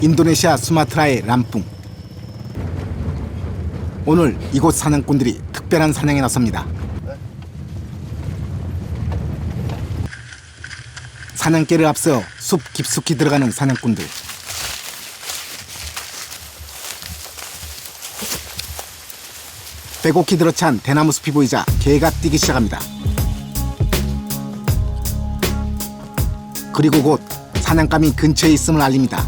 인도네시아 수마트라의 람풍. 오늘 이곳 사냥꾼들이 특별한 사냥에 나섭니다. 사냥개를 앞서 숲 깊숙이 들어가는 사냥꾼들. 빼곡히 들어찬 대나무 숲이 보이자 개가 뛰기 시작합니다. 그리고 곧 사냥감이 근처에 있음을 알립니다.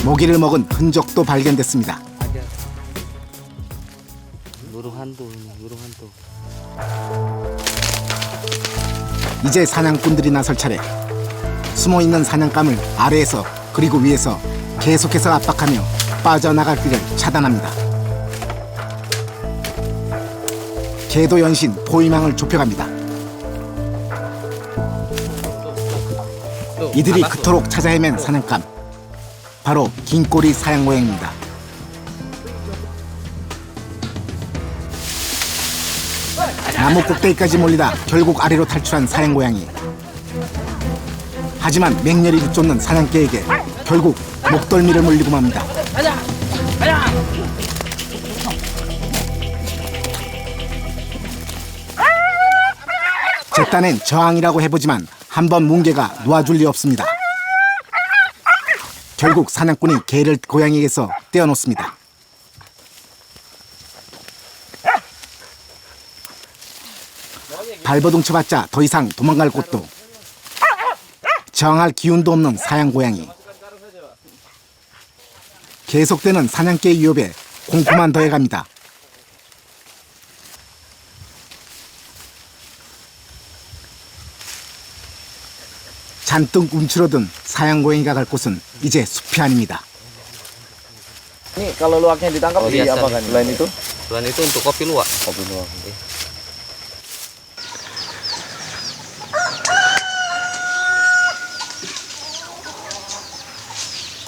먹이를 먹은 흔적도 발견됐습니다. 이제 사냥꾼들이 나설 차례. 숨어있는 사냥감을 아래에서 그리고 위에서 계속해서 압박하며 빠져나갈 길을 차단합니다. 개도 연신 포위망을 좁혀갑니다. 이들이 그토록 찾아 헤맨 사냥감, 바로 긴꼬리 사양고양입니다. 나무 꼭대기까지 몰리다 결국 아래로 탈출한 사양고양이. 하지만 맹렬히 뒤쫓는 사냥개에게 결국 목덜미를 물리고 맙니다. 제 딴엔 저항이라고 해보지만 한번 뭉개가 놓아줄 리 없습니다. 결국 사냥꾼이 개를 고양이에게서 떼어놓습니다. 발버둥 쳐봤자 더 이상 도망갈 곳도, 저항할 기운도 없는 사양고양이. 계속되는 사냥개의 위협에 공포만 더해갑니다. 잔뜩 움츠러든 사양고양이가 갈 곳은 이제 숲이 아닙니다. Ini kalau luwaknya ditangkap diapakan? Selain itu? Selain itu untuk kopi luwak. Kopi luwak.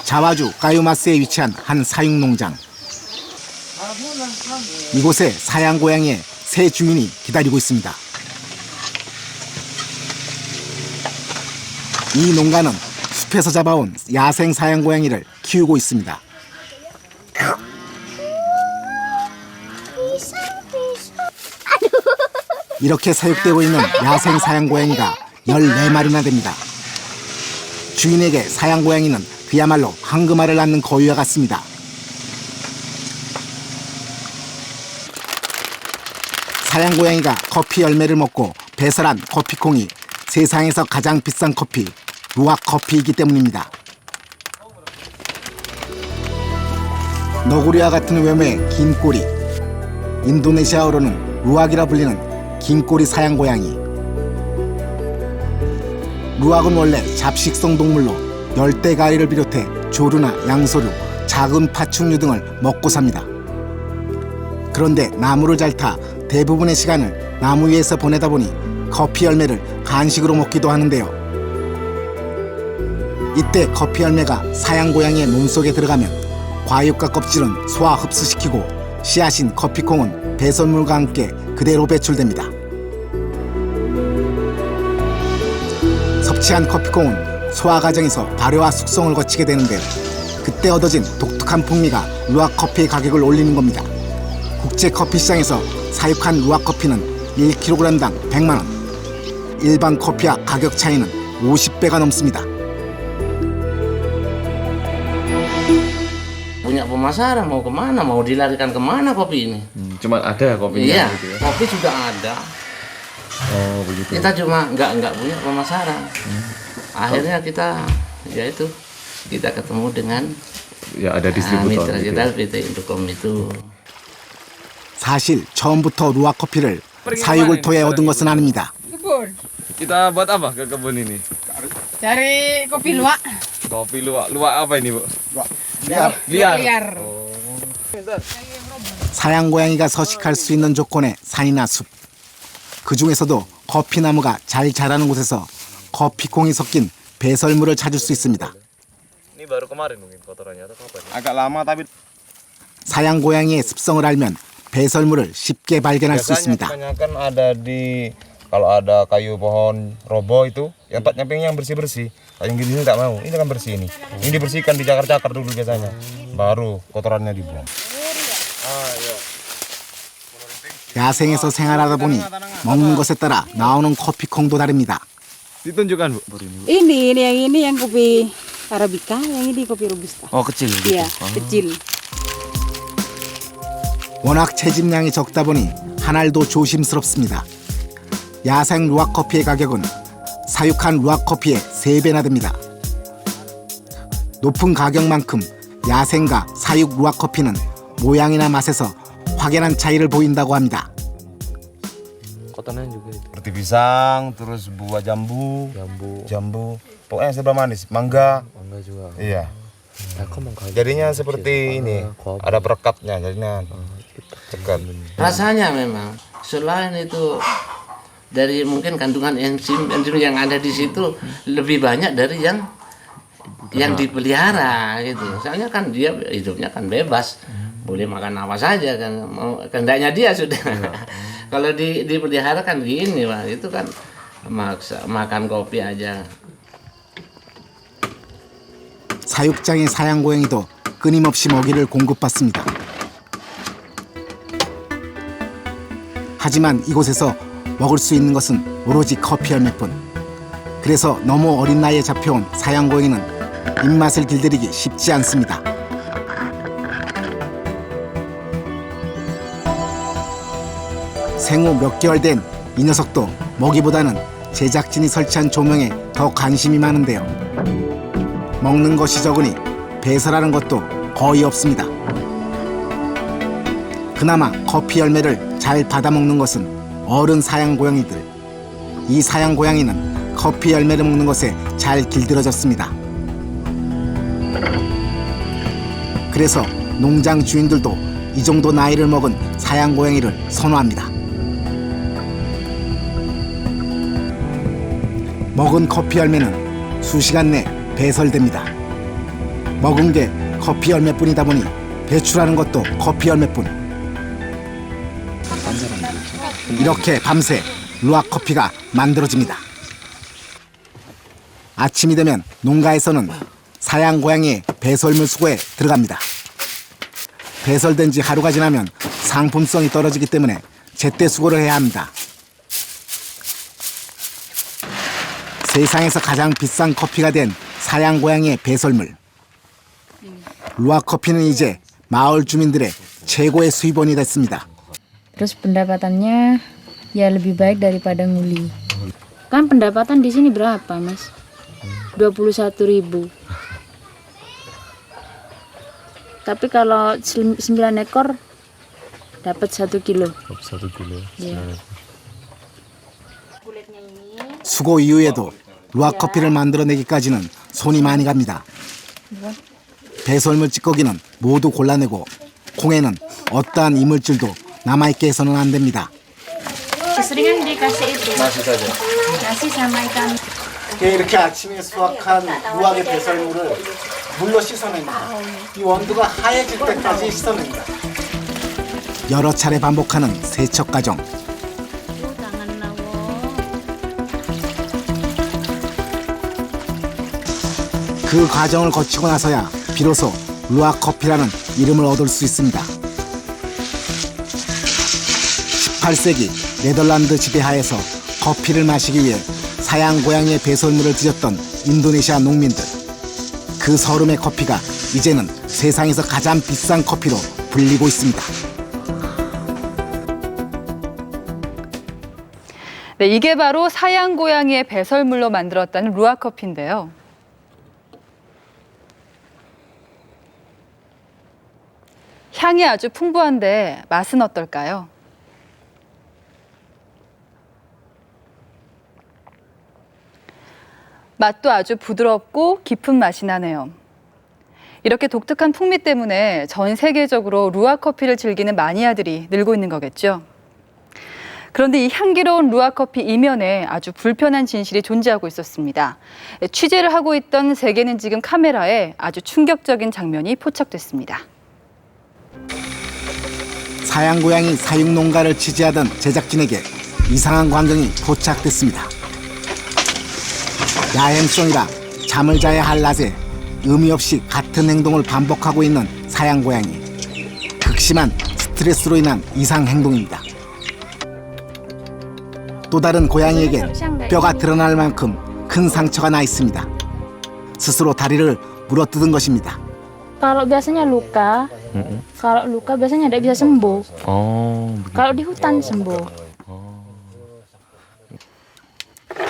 자와주 까요마스에 위치한 한 사육농장. 이곳에 사양고양이의 새 주인이 기다리고 있습니다. 이 농가는 숲에서 잡아온 야생 사양고양이를 키우고 있습니다. 이렇게 사육되고 있는 야생 사양고양이가 14마리나 됩니다. 주인에게 사양고양이는 그야말로 황금알을 낳는 거위와 같습니다. 사양고양이가 커피 열매를 먹고 배설한 커피콩이 세상에서 가장 비싼 커피, 루악 커피이기 때문입니다. 너구리와 같은 외모의 긴 꼬리, 인도네시아어로는 루악이라 불리는 긴꼬리 사양고양이. 루악은 원래 잡식성 동물로 열대가리를 비롯해 조류나 양서류, 작은 파충류 등을 먹고 삽니다. 그런데 나무를 잘 타 대부분의 시간을 나무 위에서 보내다 보니 커피 열매를 간식으로 먹기도 하는데요. 이때 커피 열매가 사양고양이의 몸속에 들어가면 과육과 껍질은 소화 흡수시키고 씨앗인 커피콩은 배설물과 함께 그대로 배출됩니다. 섭취한 커피콩은 소화 과정에서 발효와 숙성을 거치게 되는데요. 그때 얻어진 독특한 풍미가 루악 커피의 가격을 올리는 겁니다. 국제 커피 시장에서 사육한 루악 커피는 1kg당 100만 원. 일반 커피와 가격 차이는 50배가 넘습니다. Punya pemasaran mau kemana, mau dilarikan kemana kopi ini? Cuma ada kopinya Iya, gitu ya. kopi sudah ada. Oh, begitu. Kita cuma nggak punya pemasaran. Akhirnya kita, ya itu, kita ketemu dengan Ya ada distributor mitra gitu kita ya. PT Indokom itu. 사실 처음부터 루악 커피를 사육을 통해 얻은 것은 아닙니다. Kebun. Kita buat apa ke kebun ini? Dari kopi luwak. Kopi luwak. Luwak apa ini, Bu? Liar. 사양고양이가 서식할 수 있는 조건의 산이나 숲. 그 중에서도 커피나무가 잘 자라는 곳에서 커피콩이 섞인 배설물을 찾을 수 있습니다. Ini baru kemarin mungkin kotorannya atau kapan? Agak lama tapi 사양고양이의 습성을 알면 배설물을 쉽게 발견할 수 있습니다. kebanyakan ada di Kalau ada kayu pohon roboh itu, yang tempat nyamping yang bersih-bersih. Kayu gini tak mau, ini kan bersih ini. Ini dibersihkan, dicakar-cakar dulu biasanya. Baru kotorannya dibuang. 야생에서 생활하다 보니 먹는 것에 따라 나오는 커피콩도 다릅니다. Ditunjukkan, Bu. Ini yang kopi Arabica, yang ini kopi Robusta. Oh, kecil gitu. Iya, kecil. 워낙 채집량이 적다 보니 한 알도 조심스럽습니다. 야생 루악 커피의 가격은 사육한 루악 커피의 3배나 됩니다. 높은 가격만큼 야생과 사육 루악 커피는 모양이나 맛에서 확연한 차이를 보인다고 합니다. Kotorannya juga itu. Seperti pisang, terus buah jambu. Jambu. Pokoknya serba manis. Mangga. Mangga juga. Iya. Jadinya seperti ini. Ada perekatnya, jadinya cekat. Rasanya memang selain itu dari mungkin kandungan enzim yang ada di situ lebih banyak dari yang dipelihara gitu. Soalnya kan dia hidupnya kan bebas, boleh makan apa saja kan, mau kehendaknya dia sudah. Kalau dipelihara kan gini, Pak, itu kan makan kopi aja. 사육장의 사양고양이도 끊임없이 먹이를 공급받습니다. 하지만 이곳에서 먹을 수 있는 것은 오로지 커피 열매뿐. 그래서 너무 어린 나이에 잡혀온 사양고양이는 입맛을 길들이기 쉽지 않습니다. 생후 몇 개월 된 이 녀석도 먹이보다는 제작진이 설치한 조명에 더 관심이 많은데요. 먹는 것이 적으니 배설하는 것도 거의 없습니다. 그나마 커피 열매를 잘 받아먹는 것은 어른 사양고양이들. 이 사양고양이는 커피 열매를 먹는 것에 잘 길들여졌습니다. 그래서 농장 주인들도 이 정도 나이를 먹은 사양고양이를 선호합니다. 먹은 커피 열매는 수시간 내 배설됩니다. 먹은 게 커피 열매뿐이다 보니 배출하는 것도 커피 열매뿐. 이렇게 밤새 루악 커피가 만들어집니다. 아침이 되면 농가에서는 사양 고양이의 배설물 수거에 들어갑니다. 배설된 지 하루가 지나면 상품성이 떨어지기 때문에 제때 수거를 해야 합니다. 세상에서 가장 비싼 커피가 된 사양 고양이의 배설물. 루악 커피는 이제 마을 주민들의 최고의 수입원이 됐습니다. Terus pendapatannya ya lebih baik daripada nguli. Kan pendapatan di sini berapa, Mas? 21.000. Tapi kalau 9 ekor dapat 1 kilo. 1 kilo. Ya. 수고 이후에도 루악 커피를 만들어내기까지는 손이 많이 갑니다. 배설물 찌꺼기는 모두 골라내고 콩에는 어떠한 이물질도 남아있게 해서는 안 됩니다. Keseringan dikasih itu. Nasi saja. Nasi sama ikan. 이렇게 아침에 수확한 루악의 배설물을 물로 씻어냅니다. 이 원두가 하얘질 때까지 씻어냅니다. 여러 차례 반복하는 세척 과정. 그 과정을 거치고 나서야 비로소 루악 커피라는 이름을 얻을 수 있습니다. 18세기 네덜란드 지배하에서 커피를 마시기 위해 사양 고양이의 배설물을 뒤졌던 인도네시아 농민들. 그 서름의 커피가 이제는 세상에서 가장 비싼 커피로 불리고 있습니다. 네, 이게 바로 사양 고양이의 배설물로 만들었다는 루악 커피인데요. 향이 아주 풍부한데 맛은 어떨까요? 맛도 아주 부드럽고 깊은 맛이 나네요. 이렇게 독특한 풍미 때문에 전 세계적으로 루악 커피를 즐기는 마니아들이 늘고 있는 거겠죠. 그런데 이 향기로운 루악 커피 이면에 아주 불편한 진실이 존재하고 있었습니다. 취재를 하고 있던 세계는 지금 카메라에 아주 충격적인 장면이 포착됐습니다. 사양 고양이 사육 농가를 취재하던 제작진에게 이상한 광경이 포착됐습니다. 야행성이라 잠을 자야 할 낮에 의미 없이 같은 행동을 반복하고 있는 사양 고양이. 극심한 스트레스로 인한 이상 행동입니다. 또 다른 고양이에겐 뼈가 드러날 만큼 큰 상처가 나 있습니다. 스스로 다리를 물어뜯은 것입니다. Kalau biasanya luka, kalau luka biasanya tidak bisa sembuh. Kalau di hutan sembuh.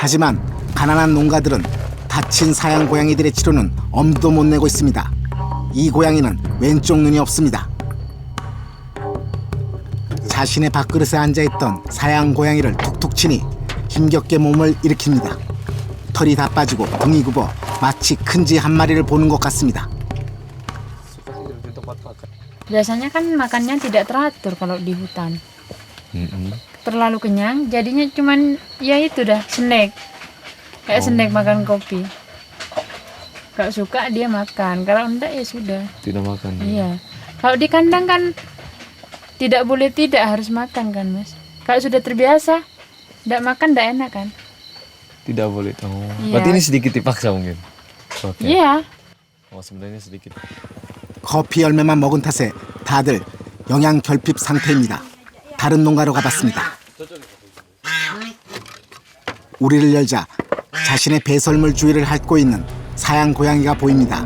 하지만 가난한 농가들은 다친 사양 고양이들의 치료는 엄두도 못 내고 있습니다. 이 고양이는 왼쪽 눈이 없습니다. 자신의 밥그릇에 앉아있던 사양 고양이를 툭툭 치니 힘겹게 몸을 일으킵니다. 털이 다 빠지고 등이 굽어 마치 큰 쥐 한 마리를 보는 것 같습니다. Biasanya kan makannya tidak teratur kalau di hutan. Terlalu kenyang, jadinya cuman ya itu dah snack. Kayak snack makan kopi. Kalau suka dia makan, kalau enggak ya sudah. Tidak makan. Iya. Kalau di kandang kan tidak boleh tidak harus makan kan, Mas. Kalau sudah terbiasa, enggak makan enggak enak kan? Tidak boleh tahu. Iya. Berarti ini sedikit dipaksa mungkin. Oke. Iya. Oh, sebenarnya sedikit. 커피 열매만 먹은 탓에 다들 영양 결핍 상태입니다. 다른 농가로 가봤습니다. 우리를 열자 자신의 배설물 주위를 핥고 있는 사양 고양이가 보입니다.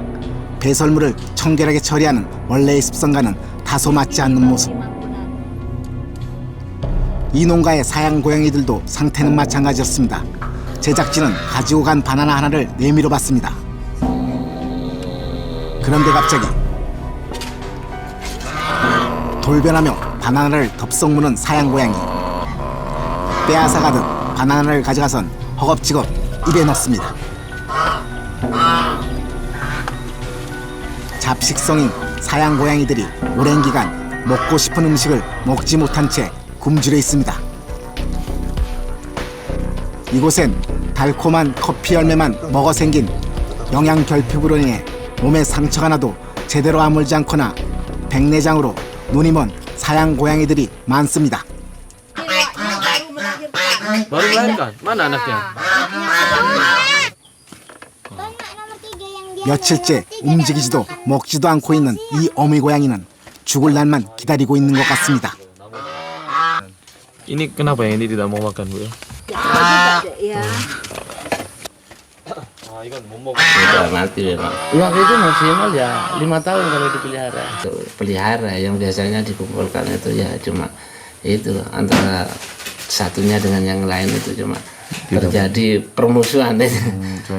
배설물을 청결하게 처리하는 원래의 습성과는 다소 맞지 않는 모습. 이 농가의 사양 고양이들도 상태는 마찬가지였습니다. 제작진은 가지고 간 바나나 하나를 내밀어 봤습니다. 그런데 갑자기 돌변하며 바나나를 덥석 무는 사양 고양이. 빼앗아가듯 바나나를 가져가선 허겁지겁 입에 넣습니다. 잡식성인 사양 고양이들이 오랜 기간 먹고 싶은 음식을 먹지 못한 채 굶주려 있습니다. 이곳엔 달콤한 커피 열매만 먹어 생긴 영양 결핍으로 인해 몸에 상처가 나도 제대로 아물지 않거나 백내장으로 눈이 먼 사양 고양이들이 많습니다. Baru melahirkan. Mana anaknya? 며칠째 움직이지도 먹지도 않고 있는 이 어미 고양이는 죽을 날만 기다리고 있는 것 같습니다. Ini kenapa yang ini tidak mau makan, Bu? Ikan mau makan. Udah mati memang. Uang itu maksimal ya 5 tahun kalau dipelihara. Pelihara yang biasanya dikumpulkan itu ya cuma itu antara satunya dengan yang lain itu cuma terjadi permusuhan.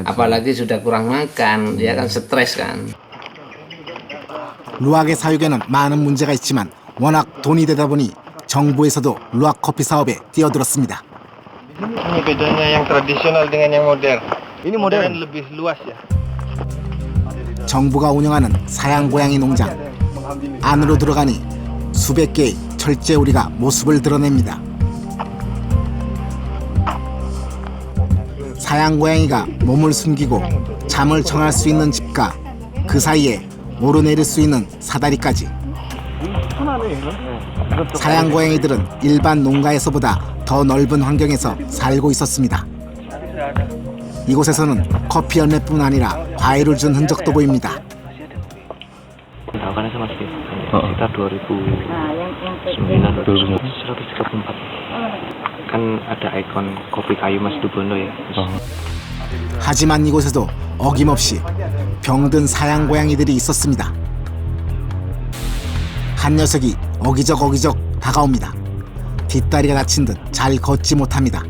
Apalagi sudah kurang makan, dia kan stres kan. 루악의 사육에는 많은 문제가 있지만 워낙 돈이 되다 보니 정부에서도 루악 커피 사업에 뛰어들었습니다. Ini bedanya yang tradisional dengan yang modern. Ini modern lebih luas ya. 정부가 운영하는 사양 고양이 농장. 안으로 들어가니 수백 개의 철제우리가 모습을 드러냅니다. 사양 고양이가 몸을 숨기고 잠을 청할 수 있는 집과 그 사이에 오르내릴 수 있는 사다리까지. 사양 고양이들은 일반 농가에서보다 더 넓은 환경에서 살고 있었습니다. 이곳에서는 커피 열매뿐 아니라 과일을 준 흔적도 보입니다. Tawarannya sama sedikit. Sekitar 2009 134. Kan ada ikon kopi kayu Mas Dubono ya. 하지만 이곳에도 어김없이 병든 사양 고양이들이 있었습니다. 한 녀석이 어기적 다가옵니다. 뒷다리가 다친 듯 잘 걷지 못합니다.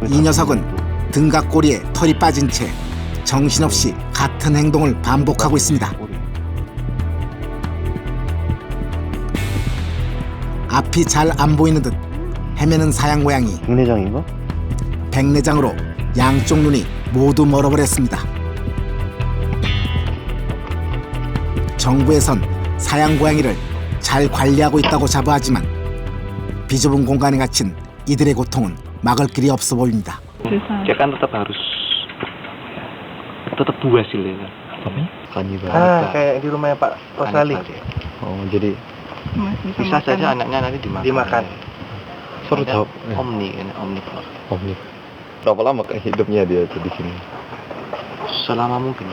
이 녀석은 등각 꼬리에 털이 빠진 채 정신없이 같은 행동을 반복하고 있습니다. 앞이 잘 안 보이는 듯 헤매는 사양 고양이. 백내장인가? 백내장으로 양쪽 눈이 모두 멀어버렸습니다. 정부에선 사양 고양이를 잘 관리하고 있다고 자부하지만 비좁은 공간에 갇힌 이들의 고통은 막을 길이 없어 보입니다. Dia kan tetap buas hasilnya. Apa? Kayak di rumahnya Pak Rosali. Oh, jadi Bisa saja anaknya nanti dimakan. Seru Ada jawab. omnivore. Omni. Berapa lama hidupnya dia tuh di sini? Selama mungkin.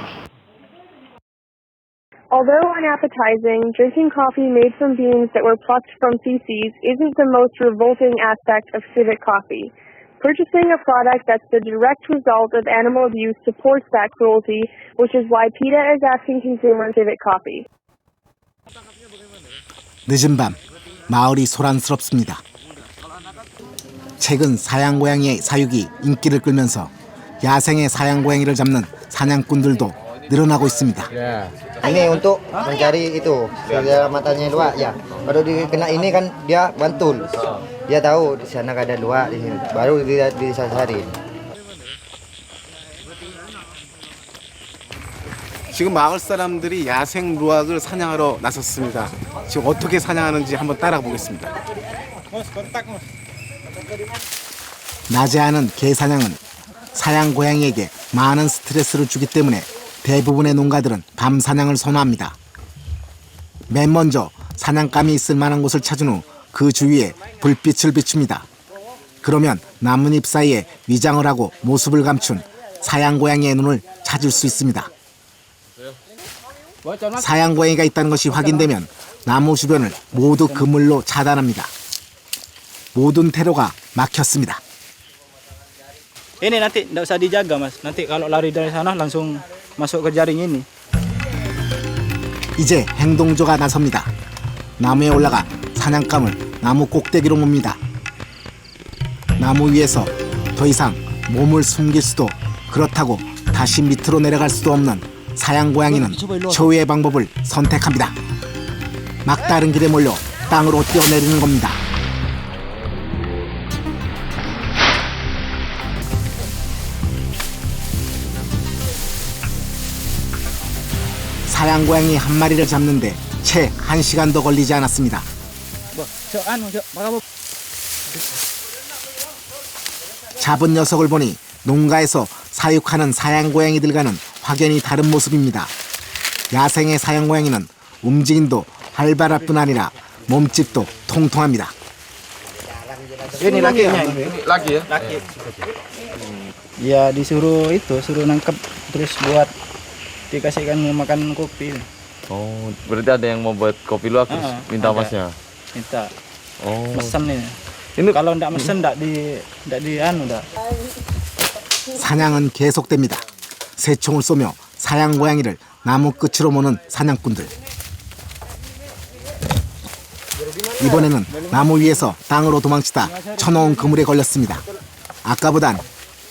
Although unappetizing, drinking coffee made from beans that were plucked from feces isn't the most revolting aspect of civet coffee. Purchasing a product that's the direct result of animal abuse supports that cruelty, which is why PETA is asking consumers civet coffee. 늦은 밤 마을이 소란스럽습니다. 최근 사냥고양이의 사육이 인기를 끌면서 야생의 사냥고양이를 잡는 사냥꾼들도 늘어나고 있습니다. Ini untuk mencari itu saudara matanya luak ya. Baru dikena ini kan dia bantul. Dia tahu di sana ada luak di sini. Baru dia disasarin. 지금 마을 사람들이 야생 루악을 사냥하러 나섰습니다. 지금 어떻게 사냥하는지 한번 따라 보겠습니다. 낮에 하는 개 사냥은 사양 고양이에게 많은 스트레스를 주기 때문에 대부분의 농가들은 밤 사냥을 선호합니다. 맨 먼저 사냥감이 있을 만한 곳을 찾은 후 그 주위에 불빛을 비춥니다. 그러면 나뭇잎 사이에 위장을 하고 모습을 감춘 사양 고양이의 눈을 찾을 수 있습니다. 사양 고양이가 있다는 것이 확인되면 나무 주변을 모두 그물로 차단합니다. 모든 퇴로가 막혔습니다. Ini nanti tidak usah dijaga mas. Nanti kalau lari dari sana langsung masuk ke jaring ini. 이제 행동조가 나섭니다. 나무에 올라가 사냥감을 나무 꼭대기로 뭅니다. 나무 위에서 더 이상 몸을 숨길 수도 그렇다고 다시 밑으로 내려갈 수도 없는 사양 고양이는 최후의 방법을 선택합니다. 막다른 길에 몰려 땅으로 뛰어내리는 겁니다. 사양 고양이 한 마리를 잡는데 채 1시간도 걸리지 않았습니다. 잡은 녀석을 보니 농가에서 사육하는 사양 고양이들과는 확연히 다른 모습입니다. 야생의 사양 고양이는 움직임도 활발할 뿐 아니라 몸집도 통통합니다. Ini lakinya ini. Laki ya? Laki. Ya disuruh itu, suruh nangkep terus buat dikasihkan makan kopi. Oh, berarti ada yang mau buat kopi luwak terus minta masnya? Minta. Oh. Mesen ini. Kalau ndak mesen ndak di anu dah. 사냥은 계속됩니다. 새총을 쏘며 사양 고양이를 나무 끝으로 모는 사냥꾼들. 이번에는 나무 위에서 땅으로 도망치다 쳐놓은 그물에 걸렸습니다. 아까보단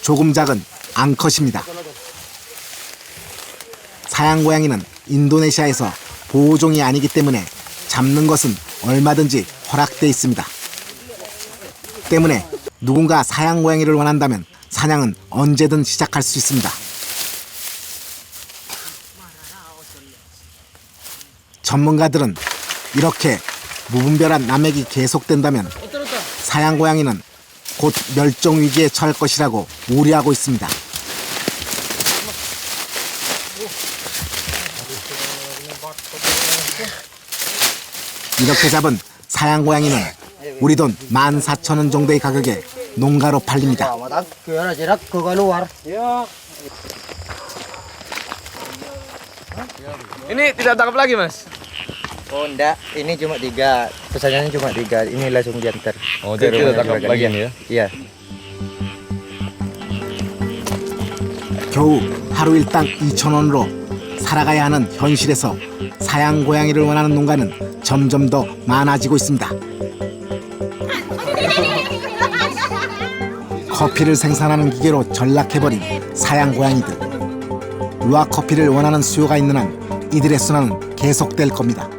조금 작은 앙컷입니다. 사양 고양이는 인도네시아에서 보호종이 아니기 때문에 잡는 것은 얼마든지 허락돼 있습니다. 때문에 누군가 사양 고양이를 원한다면 사냥은 언제든 시작할 수 있습니다. 전문가들은 이렇게 무분별한 남획이 계속된다면 사양 고양이는 곧 멸종 위기에 처할 것이라고 우려하고 있습니다. 이렇게 잡은 사양 고양이는 우리 돈 14,000원 정도의 가격에 농가로 팔립니다. Ini tidak tangkap lagi mas? Oh enggak, ini cuma 3. Pesanannya cuma 3. Ini langsung diantar. Oh jadi tidak tangkap lagi ya? Iya. 겨우 하루 일당 2,000원으로 살아가야 하는 현실에서 사양 고양이를 원하는 농가는 점점 더 많아지고 있습니다. 커피를 생산하는 기계로 전락해버린 사양 고양이들. 루악 커피를 원하는 수요가 있는 한 이들의 순환은 계속될 겁니다.